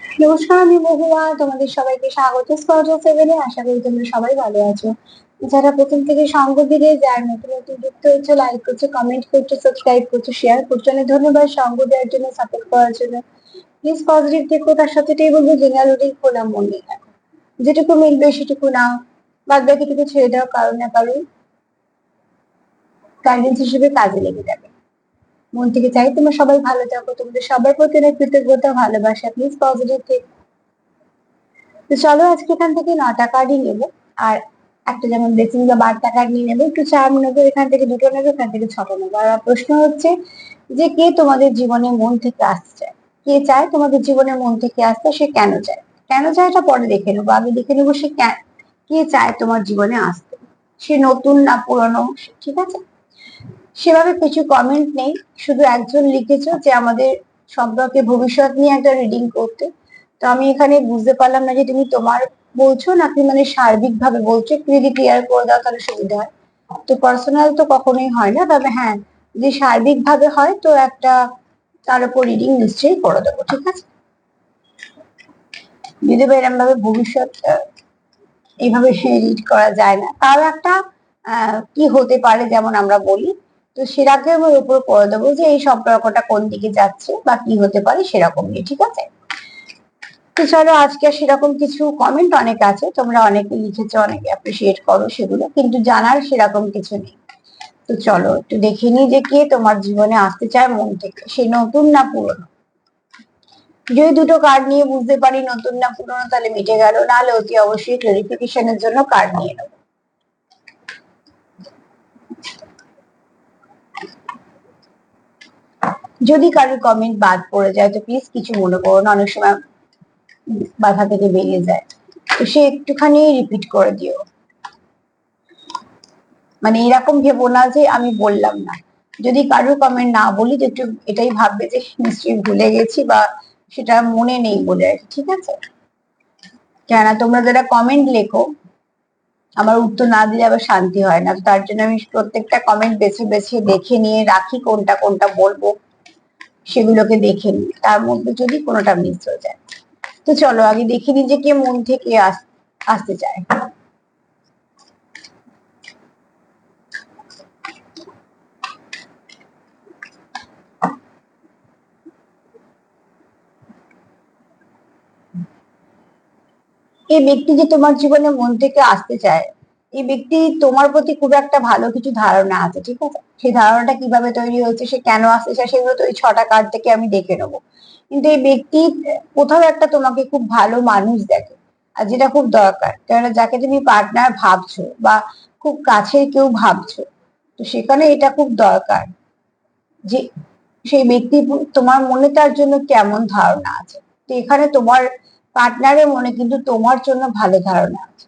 নমস্কার, আমি মহুয়া। তোমাদের সবাইকে স্বাগত স্পর্শ সেভেনে। আশা করি তোমরা সবাই ভালো আছো। যারা প্রথম থেকে সঙ্গ দিলে, যারা নতুন নতুন যুক্ত হচ্ছে, লাইক করছো, কমেন্ট করছো, সাবস্ক্রাইব করছো, শেয়ার করছো, অনেক ধন্যবাদ সঙ্গ দেওয়ার জন্য, সাপোর্ট করার জন্য। প্লিজ পজিটিভ থেকো, তার সাথে এটাই বলবো জেনারেলি খোলা মন নিয়ে থাকো। যেটুকু মিলবে সেটুকু নাও, বাদ বাকিটুকু ছেড়ে দাও। কারণ না কারণ গাইডেন্স হিসেবে কাজে লেগে যাবে। মন থেকে চাই তোমরা সবাই ভালো থাকো। তোমাদের সবার প্রতি অনেক কৃতজ্ঞতা, ভালোবাসা। প্লিজ পজিটিভ থেকো। তো চলো আজকে এখান থেকে 9টা কার্ডই নেবো। আর একটা যেমন ব্লেসিং বা বার্তা কার্ড নিয়ে নেবো, একটু চার্ম নেবো, এখান থেকে 2টো নেবো, এখান থেকে 6টা নেবো। আর প্রশ্ন হচ্ছে যে কে তোমাদের জীবনে মন থেকে আসতে চায়, কে চায় তোমাদের জীবনে মন থেকে আসতে, সে কেন চায়। কেন চায় এটা পরে দেখে নেবো, আগে দেখে নেবো সে কে চায় তোমার জীবনে আসতে। সে নতুন না পুরনো, ঠিক আছে। সেভাবে কিছু কমেন্ট নেই, শুধু একজন লিখেছো যে আমাদের সম্পর্কে ভবিষ্যৎ নিয়ে একটা রিডিং করতে। তো আমি এখানে বুঝতে পারলাম না যে তুমি তোমার বলছো নাকি মানে সার্বিক ভাবে বলছো। একটু যদি ক্লিয়ার করে দাও তাহলে সুবিধা হয়। তো পার্সোনাল তো কখনোই হয় না, তবে হ্যাঁ যদি সার্বিক ভাবে হয় তো একটা তার উপর রিডিং নিশ্চয়ই করে দেবো, ঠিক আছে। যদি এরকম ভাবে ভবিষ্যৎ এইভাবে রিড করা যায় না, তাও একটা কি হতে পারে যেমন আমরা বলি, তো সেটাকে আমি উপর করে দেবো যে এই সম্পর্কটা কোন দিকে যাচ্ছে বা কি হতে পারে সেরকম নিয়ে, ঠিক আছে। তো চলো আজকে সেরকম কিছু কমেন্ট অনেক আছে, তোমরা অনেকে লিখেছো, অনেকে অ্যাপ্রিসিয়েট করো, সেগুলো কিন্তু জানার সেরকম কিছু নেই। তো চলো একটু দেখে নিই যে কে তোমার জীবনে আসতে চায় মন থেকে, সে নতুন না পুরনো। যদি দুটো কার্ড নিয়ে বুঝতে পারি নতুন না পুরনো তাহলে মিটে গেল, নাহলে অতি অবশ্যই ক্লারিফিকেশনের জন্য কার্ড নিয়ে নেবো। যদি কারোর কমেন্ট বাদ পড়ে যায় তো প্লিজ কিছু মনে করো না, অনেক সময় বাধা থেকে বেরিয়ে যায়, তো সে একটুখানি রিপিট করে দিও। মানে এরকম ভেবো না যে আমি বললাম না। যদি কারোর কমেন্ট না বলি তো একটু এটাই ভাববে যে নিশ্চয়ই ভুলে গেছি বা সেটা মনে নেই বলে আর কি, ঠিক আছে। কেননা তোমরা যারা কমেন্ট লেখো আমার উত্তর না দিলে আবার শান্তি হয় না, তার জন্য আমি প্রত্যেকটা কমেন্ট বেছে বেছে দেখে নিয়ে রাখি কোনটা কোনটা বলবো, সেগুলোকে দেখে নিই, তার মধ্যে যদি কোনোটা মিস হয়ে যায়। তো চলো আগে দেখে নিই যে কে মন থেকে আসতে চায়। এই ব্যক্তি যে তোমার জীবনে মন থেকে আসতে চায়, এই ব্যক্তি তোমার প্রতি খুব একটা ভালো কিছু ধারণা আছে, ঠিক আছে। সেই ধারণাটা কিভাবে তৈরি হয়েছে, সে কেন আসতে চায়, সেগুলো তো ওই 6টা কার্ড থেকে আমি দেখে নেবো। কিন্তু এই ব্যক্তি কোথাও একটা তোমাকে খুব ভালো মানুষ দেখে, আর যেটা খুব দরকার, কেননা যাকে তুমি পার্টনার ভাবছো বা খুব কাছের কেউ ভাবছো, তো সেখানে এটা খুব দরকার যে সেই ব্যক্তি তোমার মনে তার জন্য কেমন ধারণা আছে। তো এখানে তোমার পার্টনারের মনে কিন্তু তোমার জন্য ভালো ধারণা আছে,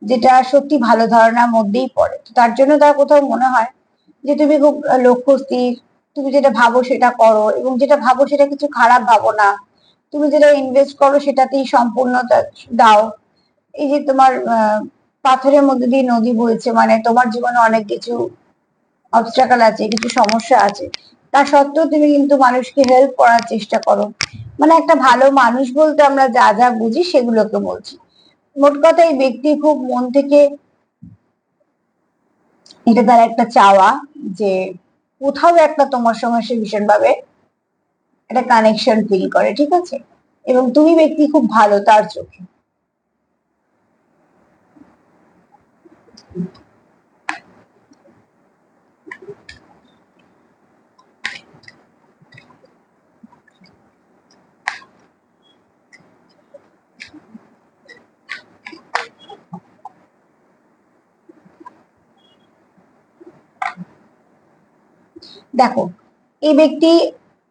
যেটা সত্যি ভালো ধারণার মধ্যেই পড়ে। তো তার জন্য তার কোথাও মনে হয় যে তুমি খুব লক্ষ্য স্থির, তুমি যেটা ভাবো সেটা করো, এবং যেটা ভাবো সেটা কিছু খারাপ ভাবো না, তুমি যেটা ইনভেস্ট করো সেটাতেই সম্পূর্ণতা দাও। এই যে তোমার পাথরের মধ্যে দিয়ে নদী বইছে, মানে তোমার জীবনে অনেক কিছু অবস্ট্রাকল আছে, কিছু সমস্যা আছে, তা সত্ত্বেও তুমি কিন্তু মানুষকে হেল্প করার চেষ্টা করো। মানে একটা ভালো মানুষ বলতে আমরা যা যা বুঝি সেগুলোকে বলছি। মোট কথা এই ব্যক্তি খুব মন থেকে এটা তার একটা চাওয়া যে কোথাও একটা তোমার সঙ্গে সে ভীষণ ভাবে একটা কানেকশন ফিল করে, ঠিক আছে। এবং তুমি ব্যক্তি খুব ভালো তার চোখে। দেখো এই ব্যক্তি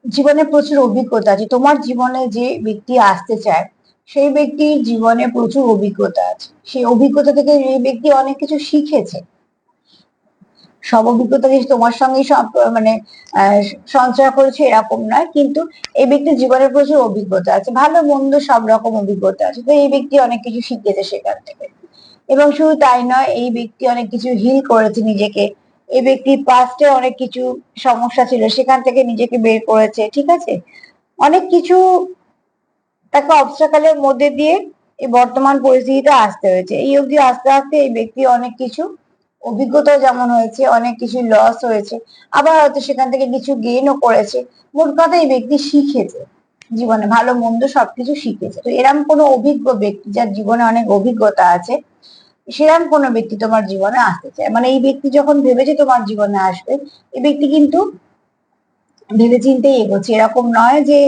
জীবনে প্রচুর অভিজ্ঞতা আছে, তোমার জীবনে যে ব্যক্তি আসতে চায় সেই ব্যক্তির জীবনে প্রচুর অভিজ্ঞতা আছে, সেই অভিজ্ঞতা থেকে এই ব্যক্তি অনেক কিছু শিখেছে। সব অভিজ্ঞতা যে তোমার সঙ্গে মানে আহ, সঞ্চয় করেছে এরকম নয়, কিন্তু এই ব্যক্তির জীবনে প্রচুর অভিজ্ঞতা আছে, ভালো মন্দ সব রকম অভিজ্ঞতা আছে, তো এই ব্যক্তি অনেক কিছু শিখেছে সেখান থেকে। এবং শুধু তাই নয়, এই ব্যক্তি অনেক কিছু হিল করেছে নিজেকে। এই ব্যক্তির পাস্টে অনেক কিছু সমস্যা ছিল, সেখান থেকে নিজেকে বের করেছে, ঠিক আছে। অনেক কিছু তাকে অবস্ট্রাকলের মধ্যে দিয়ে এই বর্তমান পরিস্থিতিতে আসতে হয়েছে। এই অবধি আস্তে আস্তে এই ব্যক্তি অনেক কিছু অভিজ্ঞতা যেমন হয়েছে, অনেক কিছু লস হয়েছে, আবার হয়তো সেখান থেকে কিছু গেইনও করেছে। মোট কথা এই ব্যক্তি শিখেছে, জীবনে ভালো মন্দ সবকিছু শিখেছে। তো এরম কোনো অভিজ্ঞ ব্যক্তি যার জীবনে অনেক অভিজ্ঞতা আছে, সেরকম কোনো ব্যক্তি তোমার জীবনে আসতে চায়। মানে এই ব্যক্তি যখন ভেবেছে তোমার জীবনে আসবে, এই ব্যক্তি কিন্তু ভেবেচিন্তেই এগোচ্ছে, এরকম নয় যে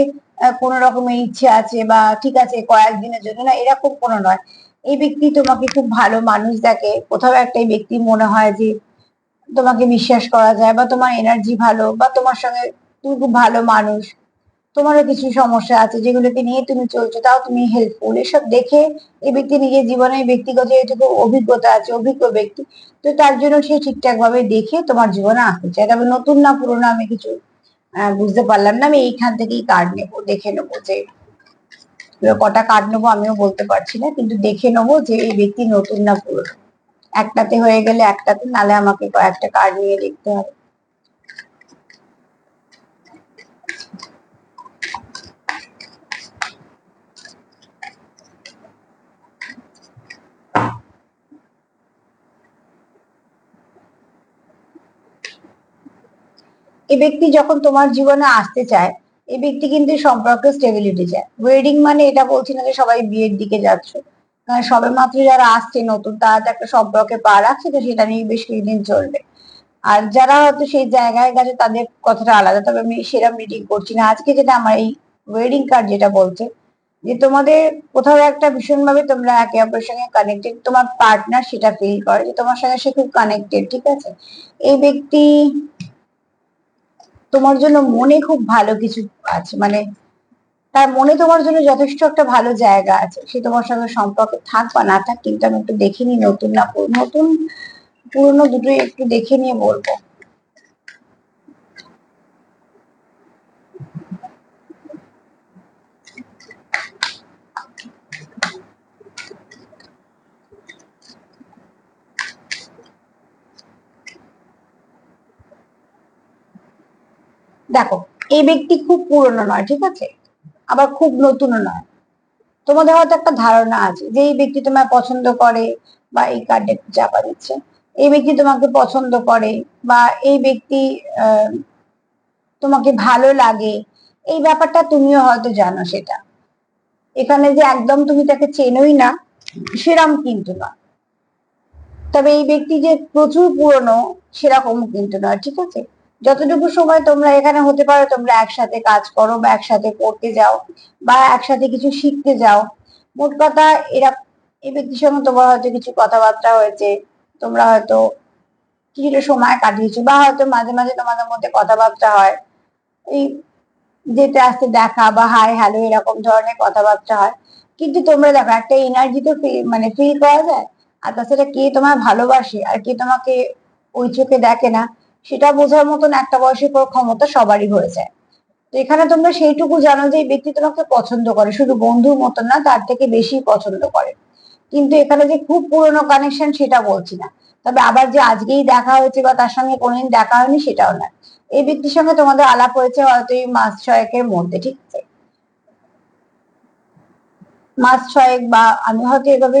কোনো রকমের ইচ্ছে আছে বা ঠিক আছে কয়েকদিনের জন্য, না এরকম কোনো নয়। এই ব্যক্তি তোমাকে খুব ভালো মানুষ দেখে, কোথাও একটা এই ব্যক্তি মনে হয় যে তোমাকে বিশ্বাস করা যায়, বা তোমার এনার্জি ভালো, বা তোমার সঙ্গে তুমি খুব ভালো মানুষ, তোমারও কিছু সমস্যা আছে যেগুলোকে নিয়ে তুমি চলছো, তাও তুমি হেল্পফুল। এসব দেখে এই ব্যক্তি নিজের জীবনে ব্যক্তিগত যেটুকু অভিজ্ঞতা আছে, অভিজ্ঞ ব্যক্তি, তো তার জন্য সে ঠিকঠাক ভাবে দেখে তোমার জীবনে আসতে চায়। তবে নতুন না পুরোনো আমি কিছু বুঝতে পারলাম না। আমি এইখান থেকেই কার্ড নেবো, দেখে নেবো যে কটা কার্ড নেবো আমিও বলতে পারছি না, কিন্তু দেখে নেবো যে এই ব্যক্তি নতুন না পুরোনো। একটাতে হয়ে গেলে একটাতে, নালে আমাকে কয়েকটা কার্ড নিয়ে দেখতে হবে। এই ব্যক্তি যখন তোমার জীবনে আসতে চায়, এই ব্যক্তি কিন্তু সম্পর্কে স্টেবিলিটি চায়। ওয়েডিং মানে এটা বলছি না যে সবাই বিয়ের দিকে যাচ্ছ, কারণ সবে মাত্র যারা আসছে নতুন, তারা তো একটা সম্পর্কে পা রাখছে, তো সেটা নিয়ে বেশ কিছুদিন চলবে। আর যারা হয়তো সেই জায়গায় গেছে তাদের কথাটা আলাদা, তবে আমি সেরা মিটিং করছি না আজকে। যেটা আমার এই ওয়েডিং কার্ড যেটা বলছে, যে তোমাদের কোথাও একটা ভীষণ ভাবে তোমরা একে অপরের সঙ্গে কানেক্টেড, তোমার পার্টনার সেটা ফিল করে যে তোমার সঙ্গে সে খুব কানেক্টেড, ঠিক আছে। এই ব্যক্তি তোমার জন্য মনে খুব ভালো কিছু আছে, মানে তার মনে তোমার জন্য যথেষ্ট একটা ভালো জায়গা আছে। সে তোমার সঙ্গে সম্পর্ক থাক বা না থাক, কিন্তু আমি একটু দেখে নিই নতুন না নতুন পুরনো দুটোই একটু দেখে নিয়ে বলবো। দেখো, এই ব্যক্তি খুব পুরনো নয়, ঠিক আছে, আবার খুব নতুনও নয়। তোমাদের হয়তো একটা ধারণা আছে যে এই ব্যক্তি তোমায় পছন্দ করে, বা এই কার্ডে একটু চাপা দিচ্ছে, এই ব্যক্তি তোমাকে পছন্দ করে, বা এই ব্যক্তি আহ, তোমাকে ভালো লাগে। এই ব্যাপারটা তুমিও হয়তো জানো সেটা। এখানে যে একদম তুমি তাকে চেনোই না সেরম কিন্তু নয়। তবে এই ব্যক্তি যে প্রচুর পুরনো সেরকম কিন্তু নয়, ঠিক আছে। যতটুকু সময় তোমরা এখানে হতে পারো, তোমরা একসাথে কাজ করো, বা একসাথে পড়তে যাও, বা একসাথে কিছু শিখতে যাও। মোট কথা এরা, এই ব্যক্তির সঙ্গে তোমার হয়তো কিছু কথাবার্তা হয়েছে, তোমরা হয়তো কিছুটা সময় কাটিয়েছো, বা হয়তো মাঝে মাঝে তোমাদের মধ্যে কথাবার্তা হয়, এই যেতে আসতে দেখা বা হাই হ্যালো এরকম ধরনের কথাবার্তা হয়। কিন্তু তোমরা দেখো একটা এনার্জি তো মানে ফিল করা যায়। আর তাছাড়া কে তোমায় ভালোবাসে আর কে তোমাকে ওই চোখে দেখে না, সেটা বোঝার মতন একটা বয়সের পর ক্ষমতা সবারই হয়ে যায়। তো এখানে তোমরা সেইটুকু জানো যে এই ব্যক্তি তোমাকে পছন্দ করে, শুধু বন্ধুর মতন না, তার থেকে বেশি পছন্দ করে। কিন্তু এখানে যে খুব পুরনো কানেকশন সেটা বলছি না। তবে আবার যে আজকেই দেখা হয়েছে বা তার সঙ্গে কোনোদিন দেখা হয়নি সেটাও না। এই ব্যক্তির সঙ্গে তোমাদের আলাপ হয়েছে হয়তো এই মাস ছয়েকের মধ্যে, ঠিক আছে, মাস ছয়েক, বা আমি হয়তো এভাবে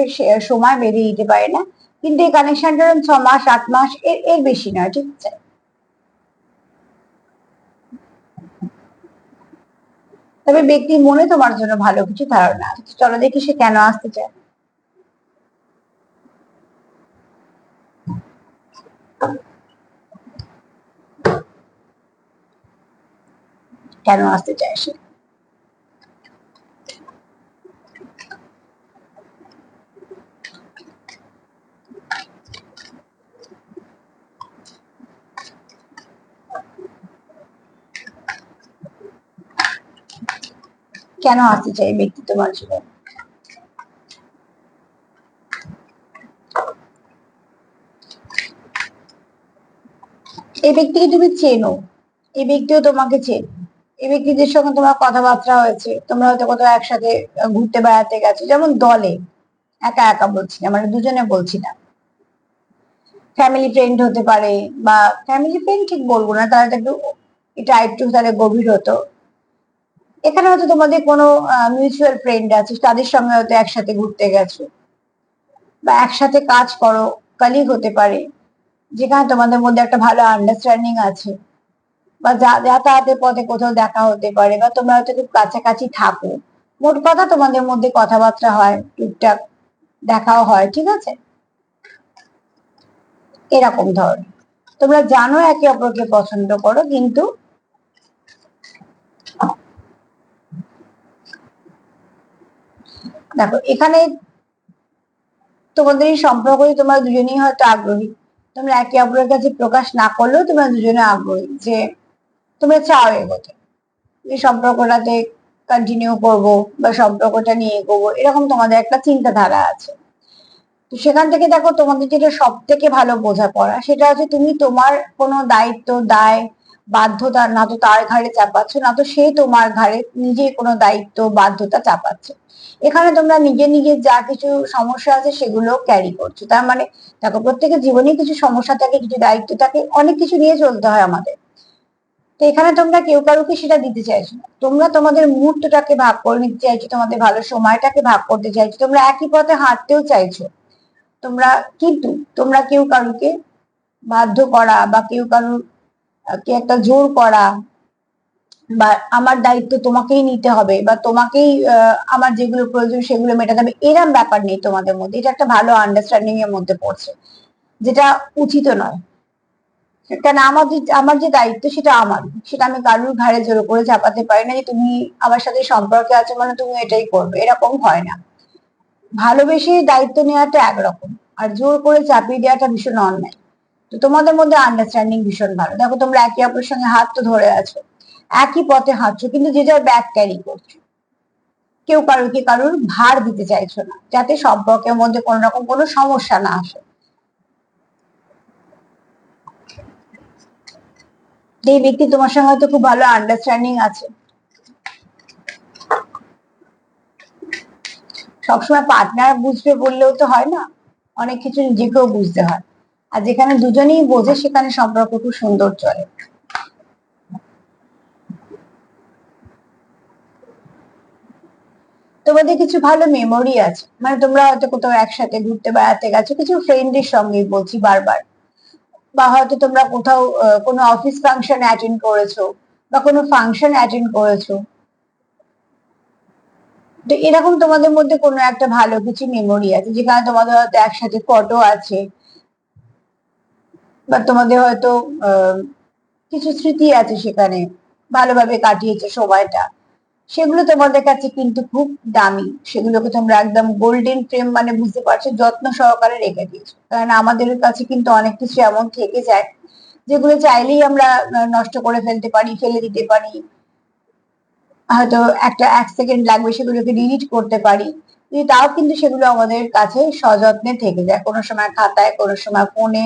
সময় বেঁধে দিতে পারি না, কিন্তু এই কানেকশনটা 6 মাস 8 মাস, এর এর বেশি নয়, ঠিক আছে। তবে ব্যক্তির মনে তোমার জন্য ভালো কিছু ধারণা আছে। চলো দেখি সে কেন আসতে চায়, কেন আসতে চায় সে। কেন আসতে চায় এই ব্যক্তি তোমার জীবনে। এই ব্যক্তিকে তুমি চেনো, এই ব্যক্তিও তোমাকে চেনে। এই ব্যক্তিদের সঙ্গে তোমার কথাবার্তা হয়েছে, তোমরা হয়তো কোথাও একসাথে ঘুরতে বেড়াতে গেছো, যেমন দলে, একা একা বলছি না, মানে দুজনে বলছি না। ফ্যামিলি ফ্রেন্ড হতে পারে, বা ফ্যামিলি ফ্রেন্ড ঠিক বলবো না, তাহলে তো একটু, এটা একটু তাহলে গভীর হতো। এখানে হয়তো তোমাদের কোনো মিউচুয়াল ফ্রেন্ড আছে, তাদের সঙ্গে হয়তো একসাথে ঘুরতে গেছো, বা একসাথে কাজ করো, কলিগ হতে পারে, যেখানে তোমাদের মধ্যে একটা ভালো আন্ডারস্ট্যান্ডিং আছে, বা যাতায়াতের পথে কোথাও দেখা হতে পারে, বা তোমরা হয়তো খুব কাছাকাছি থাকো। মোট কথা তোমাদের মধ্যে কথাবার্তা হয় টুকটাক, দেখাও হয়, ঠিক আছে? এরকম ধরনের তোমরা জানো একে অপরকে পছন্দ করো, কিন্তু দেখো এখানে তোমাদের এই সম্পর্কে তোমরা দুজনেই হয়তো আগ্রহী, তোমরা একে অপরের কাছে প্রকাশ না করলেও তোমরা দুজনে আগ্রহী যে তোমরা চাও এগোতে, এই সম্পর্কটাতে কন্টিনিউ করব, বা সম্পর্কটা নিয়ে এগোবো, এরকম তোমাদের একটা চিন্তাধারা আছে। তো সেখান থেকে দেখো তোমাদের যেটা সব থেকে ভালো বোঝাপড়া, সেটা হচ্ছে তুমি তোমার কোনো দায়িত্ব, দায়, বাধ্যতা না তো তার ঘাড়ে চাপাচ্ছ, না তো সে তোমার ঘাড়ে নিজে কোনো দায়িত্ব, বাধ্যতা চাপাচ্ছে। এখানে তোমরা নিজে নিজে যা কিছু সমস্যা আছে সেগুলো ক্যারি করছো। তার মানে দেখো প্রত্যেকের জীবনে কিছু সমস্যা থাকে, কিছু দায়িত্ব থাকে, অনেক কিছু নিয়ে চলতে হয় আমাদের। তো এখানে তোমরা কেউ কারোকে সেটা দিতে চাইছো না, তোমরা তোমাদের মুহূর্তটাকে ভাগ করে নিতে চাইছো, তোমাদের ভালো সময়টাকে ভাগ করতে চাইছো, তোমরা একই পথে হাঁটতেও চাইছো তোমরা। কিন্তু তোমরা কেউ কারুকে বাধ্য করা, বা কেউ কারুর কে একটা জোর করা, বা আমার দায়িত্ব তোমাকেই নিতে হবে, বা তোমাকেই আমার যেগুলো প্রয়োজন সেগুলো মেটাতে হবে, এরম ব্যাপার নেই তোমাদের মধ্যে। এটা একটা ভালো আন্ডারস্ট্যান্ডিং এর মধ্যে পড়ছে, যেটা উচিত নয়। কেন আমার যে দায়িত্ব সেটা আমার, সেটা আমি কারুর ঘাড়ে জোর করে চাপাতে পারি না যে তুমি আমার সাথে সম্পর্কে আছো মানে তুমি এটাই করবে, এরকম হয় না। ভালোবেসে দায়িত্ব নেওয়াটা একরকম, আর জোর করে চাপিয়ে দেওয়াটা ভীষণ অন্যায়। তো তোমাদের মধ্যে আন্ডারস্ট্যান্ডিং ভীষণ ভালো। দেখো তোমরা একে অপরের সঙ্গে হাত তো ধরে আছো, একই পথে হাঁটছো, কিন্তু যে যার ব্যাগ ক্যারি করছো। কেউ কারুর ভার দিতে চাইছো না, যাতে সম্পর্কের মধ্যে কোনো রকম কোনো সমস্যা না আসে। যে ব্যক্তি তোমার সঙ্গে হয়তো খুব ভালো আন্ডারস্ট্যান্ডিং আছে, সবসময় পার্টনার বুঝবে বললেও তো হয় না, অনেক কিছু নিজেকেও বুঝতে হয়। আর যেখানে দুজনেই বোঝে সেখানে সম্পর্ক খুব সুন্দর চলে। তোমাদের কিছু ভালো মেমোরি আছে, মানে তোমরা হয়তো কোথাও একসাথে ঘুরতে বেড়াতে গেছো, কিছু ফ্রেন্ডের সঙ্গে বলছি বারবার, বা হয়তো তোমরা কোথাও কোনো অফিস ফাংশন অ্যাটেন্ড করেছো, বা কোনো ফাংশন অ্যাটেন্ড করেছো। তো এরকম তোমাদের মধ্যে কোনো একটা ভালো কিছু মেমোরি আছে, যেখানে তোমাদের হয়তো একসাথে ফটো আছে, বা তোমাদের হয়তো আহ কিছু স্মৃতি আছে সেখানে, ভালোভাবে কাটিয়েছে সময়টা। সেগুলো তোমাদের কাছে কিন্তু খুব দামি, সেগুলোকে তোমরা একদম গোল্ডেন ফ্রেম মানে বুঝতে পারছো, যত্ন সহকারে রেখে দিয়েছো। কারণ আমাদের কাছে কিন্তু অনেক কিছু এমন থেকে যায় যেগুলো চাইলেই আমরা নষ্ট করে ফেলতে পারি, ফেলে দিতে পারি, হয়তো একটা 1 সেকেন্ড লাগবে সেগুলোকে ডিলিট করতে পারি, কিন্তু তাও কিন্তু সেগুলো আমাদের কাছে সযত্নে থেকে যায়, কোনো সময় খাতায়, কোনো সময় ফোনে,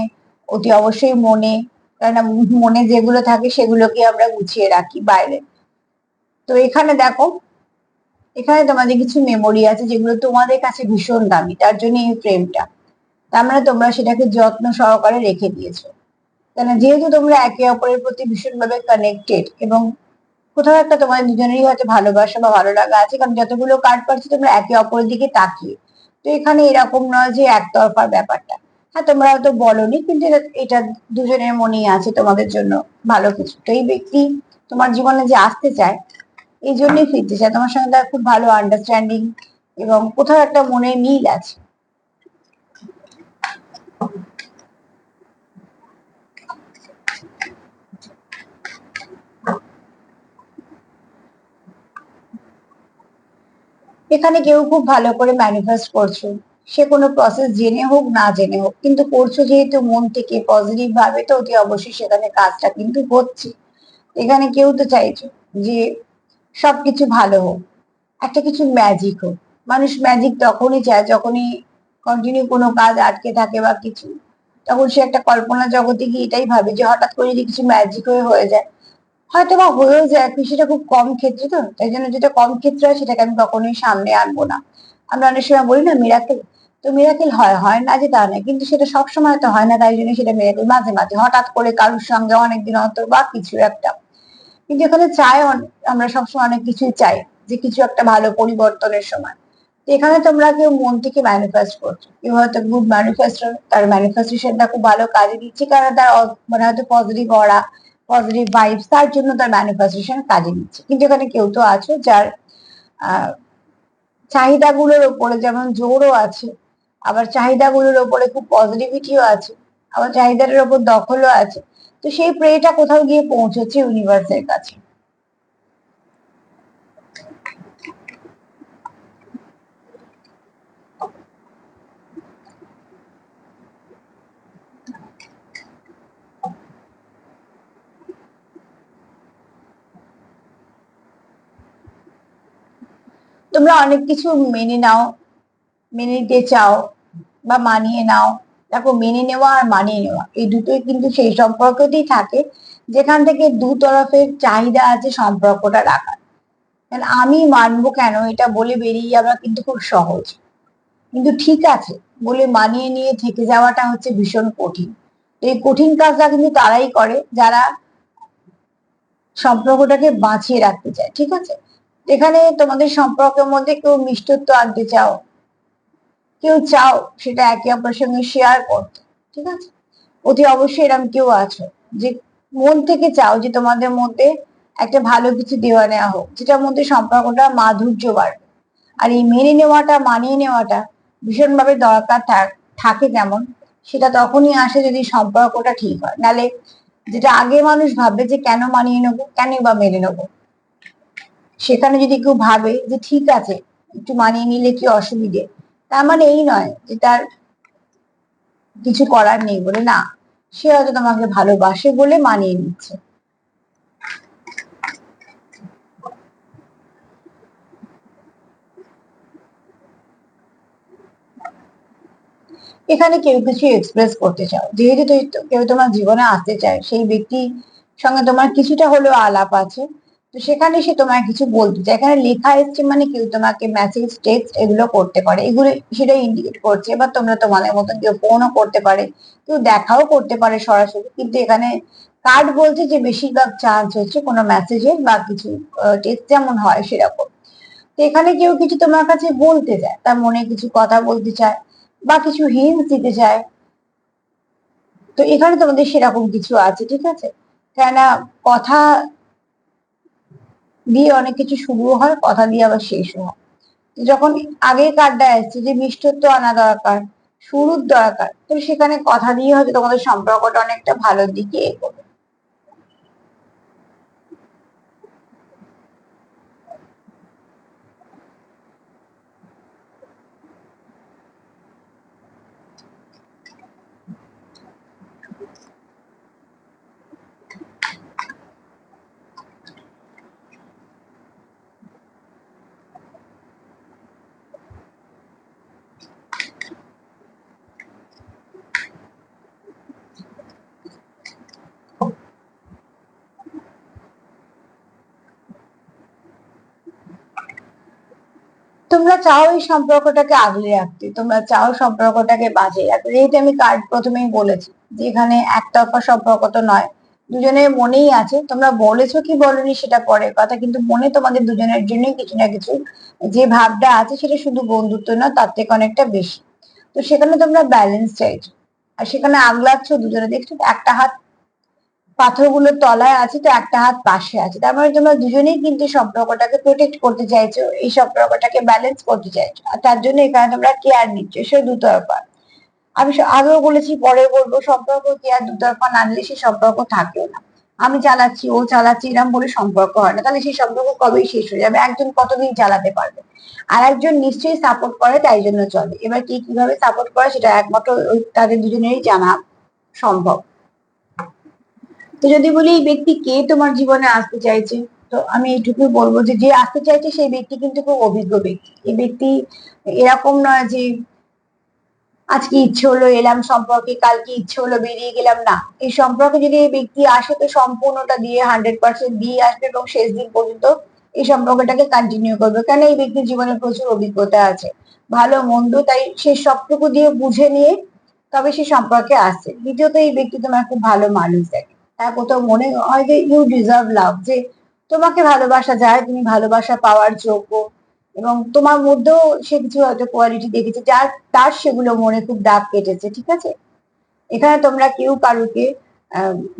অতি অবশ্যই মনে। কারণ মনে যেগুলো থাকে সেগুলোকে আমরা গুছিয়ে রাখি বাইরে। তো এখানে দেখো, এখানে তোমাদের কিছু মেমোরি আছে যেগুলো তোমাদের কাছে ভীষণ দামি, তার জন্য এই ফ্রেমটা। তার মানে তোমরা সেটাকে যত্ন সহকারে রেখে দিয়েছো। কেন, যেহেতু তোমরা একে অপরের প্রতি ভীষণভাবে কানেক্টেড, এবং কোথাও একটা তোমাদের দুজনেরই হয়তো ভালোবাসা বা ভালো লাগা আছে, কারণ যতগুলো কার্ড পাচ্ছি তোমরা একে অপরের দিকে তাকিয়ে। তো এখানে এরকম নয় যে একতরফার ব্যাপারটা। হ্যাঁ, তোমরা হয়তো বলনি, কিন্তু এটা দুজনের মনেই আছে তোমাদের জন্য ভালো কিছু। তো এই ব্যক্তি তোমার জীবনে যে আসতে চায়, এই জন্যই ফিরতে চায়, তোমার সঙ্গে তার খুব ভালো আন্ডারস্ট্যান্ডিং, এবং কোথাও একটা মনে মিল আছে। এখানে কেউ খুব ভালো করে ম্যানিফেস্ট করছো, সে কোনো প্রসেস জেনে হোক না জেনে হোক, কিন্তু করছো যেহেতু মন থেকে পজিটিভ ভাবে, তো অতি অবশ্যই সেখানে কাজটা কিন্তু হচ্ছে। এখানে কেউ তো চাইছো যে সবকিছু ভালো হোক, একটা কিছু ম্যাজিক হোক। মানুষ ম্যাজিক তখনই চায় যখনই কন্টিনিউ কোনো কাজ আটকে থাকে বা কিছু, তখন সে একটা কল্পনা জগতে গিয়ে এটাই ভাবে যে হঠাৎ করে যদি কিছু ম্যাজিক হয়ে যায়। হয়তো বা হয়েও যায়, সেটা খুব কম ক্ষেত্রে, তো তাই জন্য যেটা কম ক্ষেত্রে হয় সেটাকে আমি কখনোই সামনে আনবো না। আমরা অনেক সময় বলি না মিরাকেল, তো মিরাকেল হয়, হয় না যে তা নয়, কিন্তু সেটা সবসময় তো হয় না, তাই জন্য সেটা মিরাকেল মাঝে মাঝে হঠাৎ করে কারোর সঙ্গে অনেকদিন অন্তর বা কিছু একটা। কিন্তু এখানে আমরা সবসময় অনেক কিছুই চাই, যে কিছু একটা ভালো পরিবর্তনের সময়। তো এখানে তোমরা কেউ মন থেকে ম্যানিফেস্ট করছো, কেউ হয়তো গুড ম্যানিফেস্টার, তার ম্যানিফেস্টেশনটা খুব ভালো কাজে দিচ্ছে, কারণ তার মানে হয়তো পজিটিভ অরা, পজিটিভ ভাইবস, তার জন্য তার ম্যানিফেস্টেশন কাজে দিচ্ছে। কিন্তু এখানে কেউ তো আছো যার চাহিদাগুলোর ওপরে যেমন জোরও আছে, আবার চাহিদাগুলোর ওপরে খুব পজিটিভিটিও আছে, আবার চাহিদার ওপর দখলও আছে। তো সেই প্রেটা কোথাও গিয়ে পৌঁছচ্ছে ইউনিভার্সের কাছে। তোমরা অনেক কিছু মেনে নাও, মেনে নিতে চাও বা মানিয়ে নাও। দেখো, মেনে নেওয়া আর মানিয়ে নেওয়া এই দুটোই কিন্তু সেই সম্পর্কতেই থাকে যেখান থেকে দু তরফের চাহিদা আছে সম্পর্কটা রাখার। আমি মানবো কেন এটা বলে বেরিয়ে যাওয়া কিন্তু খুব সহজ, কিন্তু ঠিক আছে বলে মানিয়ে নিয়ে থেকে যাওয়াটা হচ্ছে ভীষণ কঠিন। তো এই কঠিন কাজটা কিন্তু তারাই করে যারা সম্পর্কটাকে বাঁচিয়ে রাখতে চায়, ঠিক আছে? এখানে তোমাদের সম্পর্কের মধ্যে কেউ মিষ্টত্ব আনতে চাও, কেউ চাও সেটা একে অপরের সঙ্গে শেয়ার করতে, ঠিক আছে? অতি অবশ্যই এরকম কেউ আছো যে মন থেকে চাও যে তোমাদের মধ্যে একটা ভালো কিছু দেওয়া নেওয়া হোক, যেটার মধ্যে সম্পর্কটা মাধুর্য বাড়বে। আর এই মেনে নেওয়াটা, মানিয়ে নেওয়াটা ভীষণভাবে দরকার থাকে যেমন, সেটা তখনই আসে যদি সম্পর্কটা ঠিক হয়। নালে যেটা আগে মানুষ ভাববে যে কেন মানিয়ে নেবো, কেন বা মেনে নেবো, সেখানে যদি কেউ ভাবে যে ঠিক আছে একটু মানিয়ে নিলে কি অসুবিধে, তার মানে এই নয় যে তার কিছু করার নেই বলে, না, সে হয়তো তোমাকে ভালোবাসে বলে মানিয়ে নিচ্ছে। এখানে কেউ কিছু এক্সপ্রেস করতে চাও, যেহেতু কেউ তোমার জীবনে আসতে চায়, সেই ব্যক্তির সঙ্গে তোমার কিছুটা হলেও আলাপ আছে। তো সেখানে সে তোমার কিছু বলতে চায়, এখানে লেখা এসছে মানে কেউ তোমাকে মেসেজ, টেক্সট এগুলো করতে পারে, এগুলো সেটা ইন্ডিকেট করছে। এবার তোমরা তোমাদের মতন কেউ ফোনও করতে পারে, কেউ দেখাও করতে পারে সরাসরি, কিন্তু এখানে কার্ড বলছে যে বেশিরভাগ চান্স হচ্ছে কোনো মেসেজের বা কিছু টেক্সট যেমন হয় সেরকম। তো এখানে কেউ কিছু তোমার কাছে বলতে চায়, তার মনে কিছু কথা বলতে চায় বা কিছু হিন্টস দিতে চায়। তো এখানে তোমাদের সেরকম কিছু আছে, ঠিক আছে? কেননা কথা দিয়ে অনেক কিছু শুরু হয়, কথা দিয়ে আবার শেষও হয়। যখন আগের কার্ডটা আসছে যে মিষ্টত্ব আনা দরকার, শুরুর দরকার, তো সেখানে কথা দিয়ে হয়তো তোমাদের সম্পর্কটা অনেকটা ভালোর দিকে এগোবে। তোমরা চাও এই সম্পর্কটাকে আগলে রাখতে, তোমরা চাও সম্পর্কটাকে বাঁচিয়ে রাখতে, যেহেতু আমি কার্ড প্রথমেই বলেছি যে এখানে একতরফা সম্পর্ক তো নয়, দুজনের মনেই আছে। তোমরা বলেছো কি বলনি সেটা পরের কথা, কিন্তু মনে তোমাদের দুজনের জন্যই কিছু না কিছু যে ভাবটা আছে সেটা শুধু বন্ধুত্ব না, তার থেকে অনেকটা বেশি। তো সেখানে তোমরা ব্যালেন্স চাইছো, আর সেখানে আগলাচ্ছ দুজনে, দেখছো একটা হাত পাথরগুলোর তলায় আছে তো একটা হাত পাশে আছে, তার মানে তোমরা দুজনেই কিন্তু সম্পর্কটাকে প্রোটেক্ট করতে চাইছো, এই সম্পর্কটাকে ব্যালেন্স করতে চাইছো, আর তার জন্য এখানে তোমরা কেয়ার নিচ্ছ, সে দুতরফা। আমি আগেও বলেছি, পরে বলবো, সম্পর্ক কেয়ার দুতরফা না নিলে সেই সম্পর্ক থাকেও না। আমি চালাচ্ছি, ও চালাচ্ছি, এরকম বলে সম্পর্ক হয় না, তাহলে সেই সম্পর্ক কবেই শেষ হয়ে যাবে। একজন কতদিন চালাতে পারবে? আর একজন নিশ্চয়ই সাপোর্ট করে, তাই জন্য চলে। এবার কে কিভাবে সাপোর্ট করে সেটা একমাত্র তাদের দুজনেরই জানা সম্ভব। তো যদি বলি এই ব্যক্তি কে তোমার জীবনে আসতে চাইছে, তো আমি এইটুকুই বলবো যে যে আসতে চাইছে সেই ব্যক্তি কিন্তু খুব অভিজ্ঞ ব্যক্তি। এই ব্যক্তি এরকম নয় যে আজকে ইচ্ছে হলো এলাম সম্পর্কে, কালকে ইচ্ছে হলো বেরিয়ে গেলাম, না। এই সম্পর্কে যদি এই ব্যক্তি আসে তো সম্পূর্ণটা দিয়ে 100% দিয়ে আসবে এবং শেষ দিন পর্যন্ত এই সম্পর্কটাকে কন্টিনিউ করবে, কারণ এই ব্যক্তির জীবনে প্রচুর অভিজ্ঞতা আছে, ভালো মন্দ, তাই সে সবটুকু দিয়ে বুঝে নিয়ে তবে সে সম্পর্কে আসছে। দ্বিতীয়ত এই ব্যক্তি তোমার খুব ভালো মানুষ দেখে, তার কোথাও মনে হয় যে ইউ ডিজার্ভ লাভ, যে তোমাকে ভালোবাসা যায়, তুমি ভালোবাসা পাওয়ার যোগ্য, এবং তোমার মধ্যেও সে কিছু হয়তো কোয়ালিটি দেখেছে যার তার সেগুলো মনে খুব দাগ কেটেছে, ঠিক আছে। এখানে তোমরা কেউ কারুকে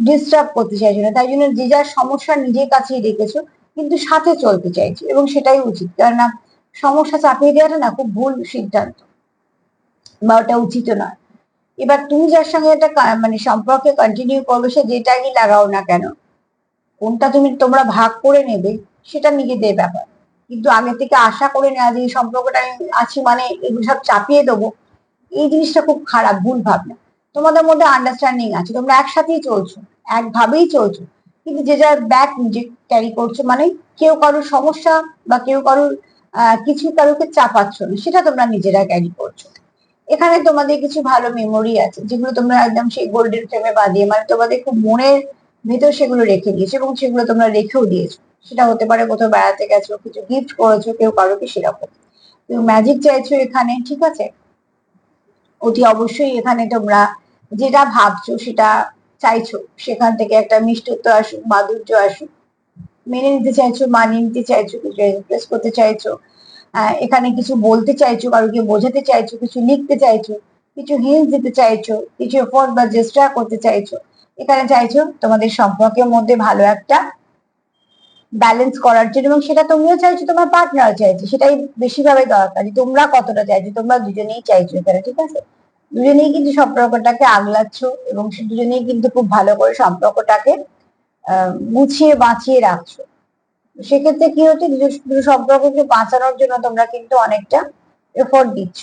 ডিস্টার্ব করতে চাইছো না, তাই জন্য যে যার সমস্যা নিজের কাছেই রেখেছো, কিন্তু সাথে চলতে চাইছো, এবং সেটাই উচিত। কেননা সমস্যা চাপিয়ে দেওয়াটা না খুব ভুল সিদ্ধান্ত, বা ওটা উচিত নয়। এবার তুমি যার সঙ্গে একটা মানে সম্পর্কে কন্টিনিউ করবে, সে যেটাই লাগাও না কেন, কোনটা তোমরা ভাগ করে নেবে সেটা নিজেদের ব্যাপার, কিন্তু আগে থেকে আশা করে নেওয়া যে এই সম্পর্কটা আমি আছি মানে এগুলো সব চাপিয়ে দেবো, এই জিনিসটা খুব খারাপ, ভুল ভাবনা। তোমাদের মধ্যে আন্ডারস্ট্যান্ডিং আছে, তোমরা একসাথেই চলছো, একভাবেই চলছো, কিন্তু যে যার ব্যাগ নিজে ক্যারি করছো, মানে কেউ কারোর সমস্যা বা কেউ কারোর কিছু কারোকে চাপাচ্ছ না, সেটা তোমরা নিজেরা ক্যারি করছো। এখানে তোমাদের কিছু ভালো মেমোরি আছে যেগুলো তোমরা একদম সেই গোল্ডেন ফ্রেমে বাঁধিয়ে, মানে তোমাদের খুব মনের ভেতর সেগুলো রেখে দিয়েছো, এবং সেগুলো তোমরা রেখেও দিয়েছো। সেটা হতে পারে কোথাও বেড়াতে গেছো, কিছু গিফট করেছো কেউ কারোকে, সেরকম কেউ ম্যাজিক চাইছো এখানে, ঠিক আছে। অতি অবশ্যই এখানে তোমরা যেটা ভাবছো সেটা চাইছো, সেখান থেকে একটা মিষ্টত্ব আসুক, মাধুর্য আসুক, মেনে নিতে চাইছো, মানিয়ে নিতে চাইছো, কিছু এক্সপ্রেস করতে চাইছো, এখানে কিছু বলতে চাইছো, কারোকে বোঝাতে চাইছো, কিছু লিখতে চাইছো, কিছু হিন্ট দিতে চাইছো, কিছু এফোর্ট বা জেস্টার করতে চাইছো। এখানে চাইছো তোমাদের সম্পর্কের মধ্যে ভালো একটা ব্যালেন্স করার জন্য, এবং সেটা তুমিও চাইছো, তোমার পার্টনার চাইছে, সেটাই বেশিভাবে দরকার, যে তোমরা কতটা চাইছো, তোমরা দুজনেই চাইছো এখানে, ঠিক আছে। দুজনেই কিন্তু সম্পর্কটাকে আগলাচ্ছ, এবং সে দুজনেই কিন্তু খুব ভালো করে সম্পর্কটাকে গুছিয়ে বাঁচিয়ে রাখছো। সেক্ষেত্রে কি হচ্ছে, দুটো সম্পর্ককে বাঁচানোর জন্য তোমরা কিন্তু অনেকটা এফোর্ট দিচ্ছ।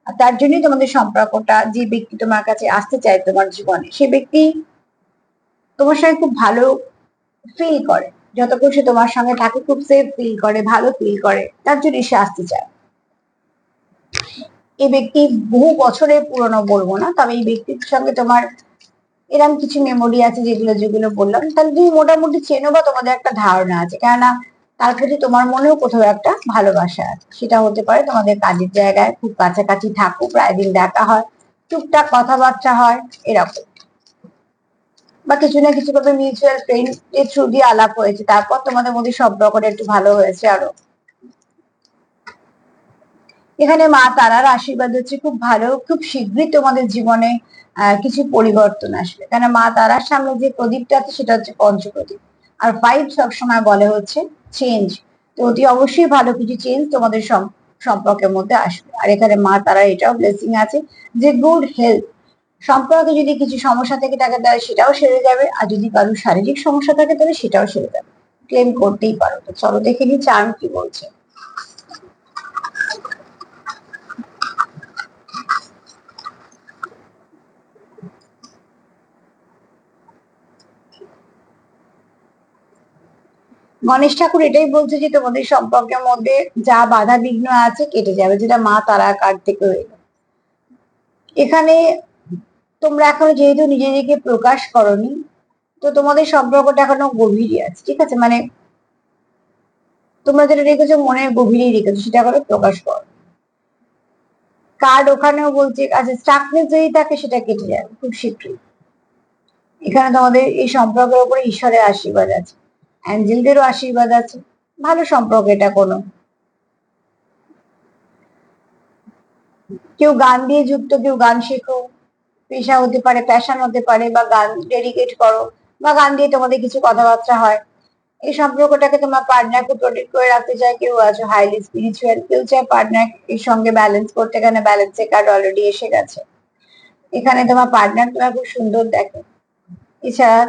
আর তার জন্যই তোমাদের সম্পর্কটা, যে ব্যক্তি তোমার কাছে আসতে চায় তোমার জীবনে, সে ব্যক্তি তোমার সঙ্গে খুব ভালো ফিল করে, যতক্ষণ সে তোমার সঙ্গে থাকে খুব সেফ ফিল করে, ভালো ফিল করে, তার জন্য সে আসতে চায়। এই ব্যক্তি বহু বছরের পুরনো বলবো না, তবে এই ব্যক্তির সঙ্গে তোমার এরকম কিছু মেমোরি আছে যেগুলো যেগুলো বললাম, তাহলে তুমি মোটামুটি চেনো বা তোমাদের একটা ধারণা আছে, কেননা তার প্রতি তোমার মনেও কোথাও একটা ভালোবাসা আছে। সেটা হতে পারে তোমাদের কাজের জায়গায় খুব কাছাকাছি থাকো, প্রায় দিন দেখা হয়, টুকটাক কথাবার্তা হয়, এরকম, বা কিছু না কিছু ভাবে মিউচুয়াল ফ্রেন্ড এর থ্রু দিয়ে আলাপ হয়েছে, তারপর তোমাদের মধ্যে সম্পর্কটা একটু ভালো হয়েছে আরো। এখানে মা তারার আশীর্বাদ হচ্ছে খুব ভালো, খুব শীঘ্রই তোমাদের জীবনে কিছু পরিবর্তন আসবে, কেন মা তারার সামনে যে প্রদীপটা আছে সেটা হচ্ছে পঞ্চপ্রদীপ, আর 5 সবসময় বলে হচ্ছে চেঞ্জ। তো অতি অবশ্যই ভালো কিছু চেঞ্জ তোমাদের সম্পর্কের মধ্যে আসবে। আর এখানে মা তারার এটাও ব্লেসিং আছে যে গুড হেলথ, সম্পর্কে যদি কিছু সমস্যা থেকে থাকে তাহলে সেটাও সেরে যাবে, আর যদি কারোর শারীরিক সমস্যা থাকে তাহলে সেটাও সেরে যাবে, ক্লেম করতেই পারো। তো চলো দেখে নি চার্ম কি বলছে। গণেশ ঠাকুর এটাই বলছে যে তোমাদের সম্পর্কের মধ্যে যা বাধা বিঘ্ন আছে কেটে যাবে, যেটা মা তারা কার্ড থেকে এলো। এখানে তোমরা এখনো যেহেতু নিজেদেরকে প্রকাশ করনি, তো তোমাদের সম্পর্কটা এখনো গভীরই আছে, ঠিক আছে। মানে তোমরা যেটা রেখেছো মনের গভীরেই রেখেছো, সেটা এখনো প্রকাশ করো। কার্ড ওখানেও বলছে আচ্ছা স্টাকনেস যদি থাকে সেটা কেটে যাবে খুব শীঘ্রই। এখানে তোমাদের এই সম্পর্কের উপরে ঈশ্বরের আশীর্বাদ আছে, অ্যাঞ্জেলদেরও আশীর্বাদ আছে, ভালো সম্পর্ক এটা। কোনো কেউ গান দিয়ে যুক্ত, কেউ গান শেখো, পেশা হতে পারে, প্যাশন হতে পারে, বা গান ডেডিকেট করো, বা গান দিয়ে তোমাদের কিছু কথাবার্তা হয়। এই সম্পর্কটাকে তোমার পার্টনারকে প্রোটেক্ট করে রাখতে চায়, কেউ আছো হাইলি স্পিরিচুয়াল, কেউ চায় পার্টনার এর সঙ্গে ব্যালেন্স করতে, এখানে ব্যালেন্সের কার্ড অলরেডি এসে গেছে। এখানে তোমার পার্টনার তোমার খুব সুন্দর দেখে। এছাড়া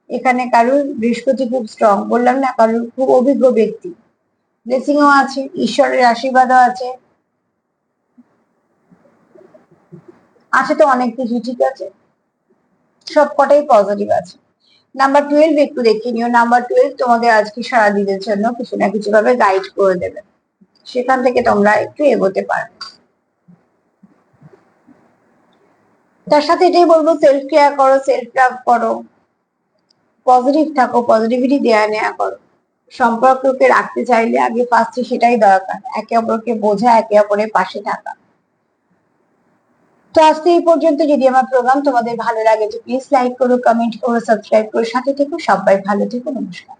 এখানে কারুর বৃহস্পতি খুব স্ট্রং, বললাম না, কারুর খুব অভিজ্ঞ ব্যক্তি, ব্লেসিংও আছে, ঈশ্বরের আশীর্বাদও আছে, আছে তো অনেক কিছু, ঠিক আছে, সব কটাই পজিটিভ আছে। নাম্বার 12 একটু দেখে নিও, নাম্বার 12 তোমাদের আজকে সারাদিনের জন্য কিছু না কিছু ভাবে গাইড করে দেবে, সেখান থেকে তোমরা একটু এগোতে পারবে। তার সাথে এটাই বলবো, সেলফ কেয়ার করো, সেলফ লাভ করো, পজিটিভ থাকো, পজিটিভিটি দেয়া নেয়া করো। সম্পর্ককে রাখতে চাইলে আগে ফার্স্টে সেটাই দরকার, একে অপরকে বোঝা, একে অপরের পাশে থাকা। তো আজকে এই পর্যন্ত। যদি আমার প্রোগ্রাম তোমাদের ভালো লাগে তো প্লিজ লাইক করো, কমেন্ট করো, সাবস্ক্রাইব করো, সাথে থেকো। সবাই ভালো থেকো, নমস্কার।